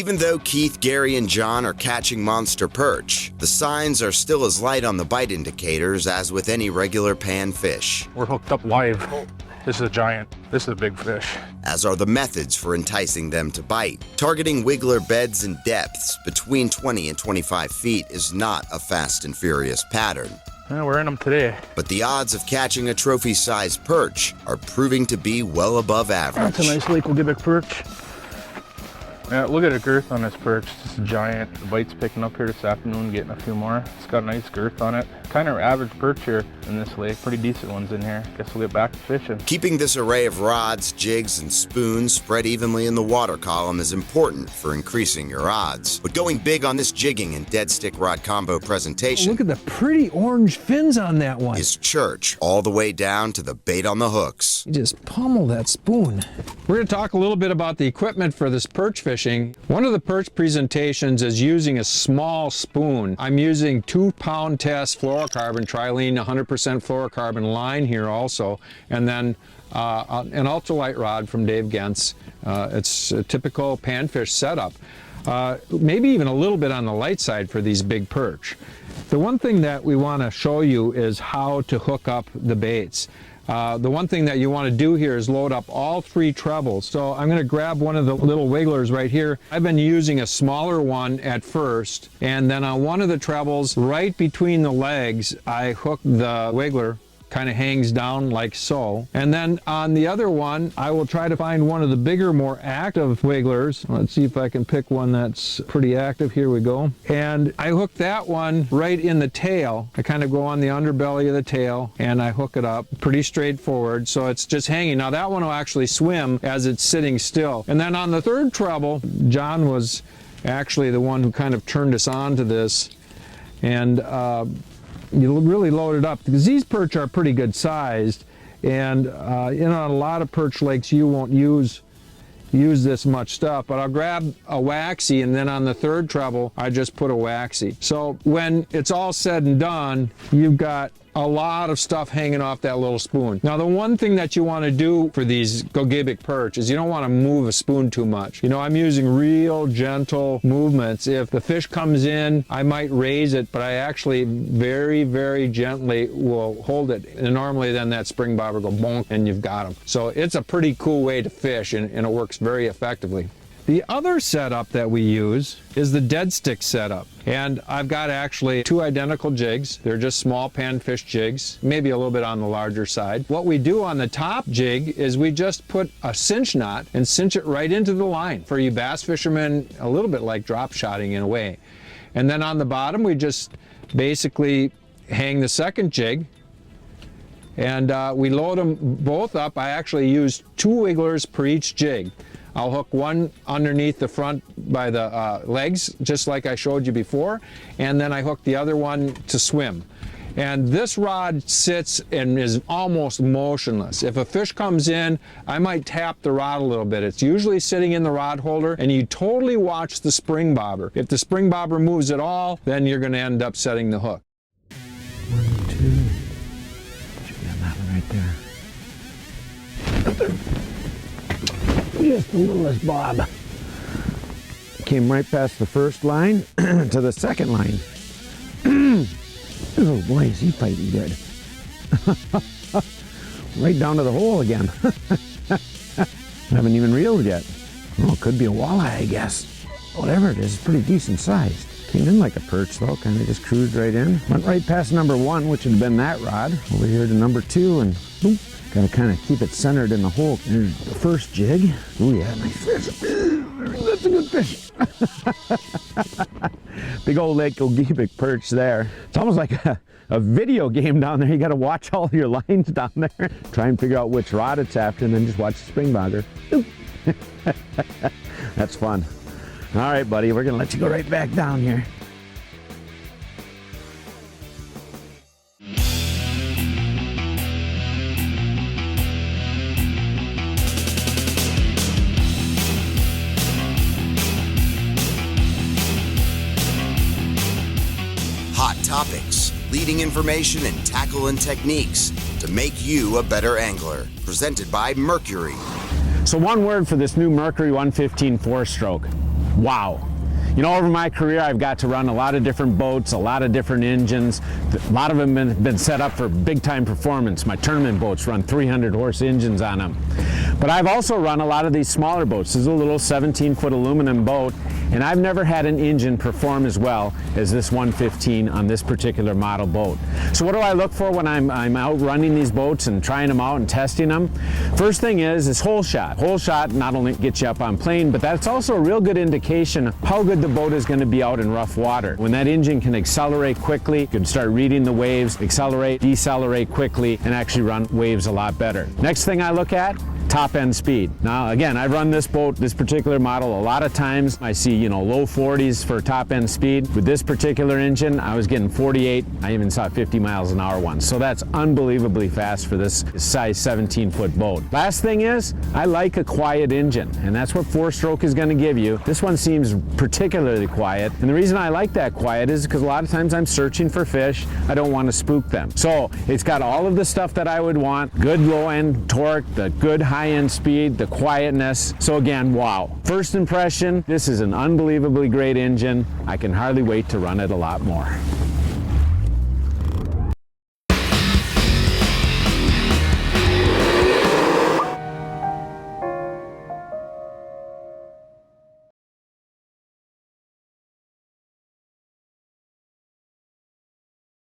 Even though Keith, Gary, and Jon are catching monster perch, the signs are still as light on the bite indicators as with any regular panfish. We're hooked up live. This is a giant. This is a big fish. As are the methods for enticing them to bite. Targeting wiggler beds and depths between 20 and 25 feet is not a fast and furious pattern. Yeah, we're in them today. But the odds of catching a trophy-sized perch are proving to be well above average. That's a nice Lake Gogebic perch. Yeah, look at the girth on this perch. It's just giant. The bite's picking up here this afternoon, getting a few more. It's got a nice girth on it. Kind of average perch here in this lake. Pretty decent ones in here. Guess we'll get back to fishing. Keeping this array of rods, jigs, and spoons spread evenly in the water column is important for increasing your odds. But going big on this jigging and dead stick rod combo presentation, look at the pretty orange fins on that one. Is church all the way down to the bait on the hooks. You just pummel that spoon. We're going to talk a little bit about the equipment for this perch fishing. One of the perch presentations is using a small spoon. I'm using 2-pound test fluorocarbon, trilene 100% fluorocarbon line here also, and then an ultralight rod from Dave Gentz. It's a typical panfish setup. Maybe even a little bit on the light side for these big perch. The one thing that we want to show you is how to hook up the baits. The one thing that you want to do here is load up all 3 trebles. So I'm going to grab one of the little wigglers right here. I've been using a smaller one at first, and then on one of the trebles right between the legs I hook the wiggler. Kind of hangs down like so. And then on the other one, I will try to find one of the bigger, more active wigglers. Let's see if I can pick one that's pretty active. Here we go. And I hook that one right in the tail. I kind of go on the underbelly of the tail and I hook it up. Pretty straightforward. So it's just hanging. Now that one will actually swim as it's sitting still. And then on the third treble, Jon was actually the one who kind of turned us on to this. And you really load it up because these perch are pretty good sized, and you know, a lot of perch lakes you won't use this much stuff, but I'll grab a waxy, and then on the third treble I just put a waxy. So when it's all said and done, you've got a lot of stuff hanging off that little spoon. Now the one thing that you want to do for these Gogebic perch is you don't want to move a spoon too much. You know, I'm using real gentle movements. If the fish comes in, I might raise it, but I actually very, very gently will hold it. And normally then that spring bobber will go bonk and you've got them. So it's a pretty cool way to fish, and it works very effectively. The other setup that we use is the dead stick setup. And I've got actually 2 identical jigs. They're just small panfish jigs, maybe a little bit on the larger side. What we do on the top jig is we just put a cinch knot and cinch it right into the line. For you bass fishermen, a little bit like drop shotting in a way. And then on the bottom, we just basically hang the second jig, and we load them both up. I actually use 2 wigglers per each jig. I'll hook one underneath the front by the legs, just like I showed you before, and then I hook the other one to swim. And this rod sits and is almost motionless. If a fish comes in, I might tap the rod a little bit. It's usually sitting in the rod holder, and you totally watch the spring bobber. If the spring bobber moves at all, then you're going to end up setting the hook. 1, 2. Should be on that one right there. Just the littlest bob. Came right past the first line to the second line. Oh boy, is he fighting good. Right down to the hole again. Haven't even reeled yet. Oh, it could be a walleye, I guess. Whatever it is, it's pretty decent sized. Came in like a perch though, kind of just cruised right in. Went right past number 1, which had been that rod, over here to number 2, and boop. Gotta kind of keep it centered in the hole. There's the first jig. Oh yeah, nice fish. That's a good fish. Big old Lake Gogebic perch there. It's almost like a video game down there. You gotta watch all your lines down there. Try and figure out which rod it's after, and then just watch the spring bobber. That's fun. All right, buddy, we're gonna let you go right back down here. Hot topics, leading information, and tackle and techniques to make you a better angler. Presented by Mercury. So one word for this new Mercury 115 4-stroke. wow. You know, over my career, I've got to run a lot of different boats, a lot of different engines. A lot of them have been set up for big time performance. My tournament boats run 300 horse engines on them. But I've also run a lot of these smaller boats. This is a little 17-foot aluminum boat, and I've never had an engine perform as well as this 115 on this particular model boat. So what do I look for when I'm out running these boats and trying them out and testing them? First thing is hole shot. Hole shot not only gets you up on plane, but that's also a real good indication of how good the boat is going to be out in rough water. When that engine can accelerate quickly, you can start reading the waves, accelerate, decelerate quickly, and actually run waves a lot better. Next thing I look at, top end speed. Now again, I've run this boat, this particular model, a lot of times. I see, you know, low 40s for top end speed. With this particular engine, I was getting 48. I even saw 50 miles an hour once. So that's unbelievably fast for this size 17-foot boat. Last thing is, I like a quiet engine, and that's what 4-stroke is going to give you. This one seems particularly quiet, and the reason I like that quiet is because a lot of times I'm searching for fish. I don't want to spook them. So it's got all of the stuff that I would want. Good low end torque, the good high-end speed, the quietness. So again, wow. First impression, this is an unbelievably great engine. I can hardly wait to run it a lot more.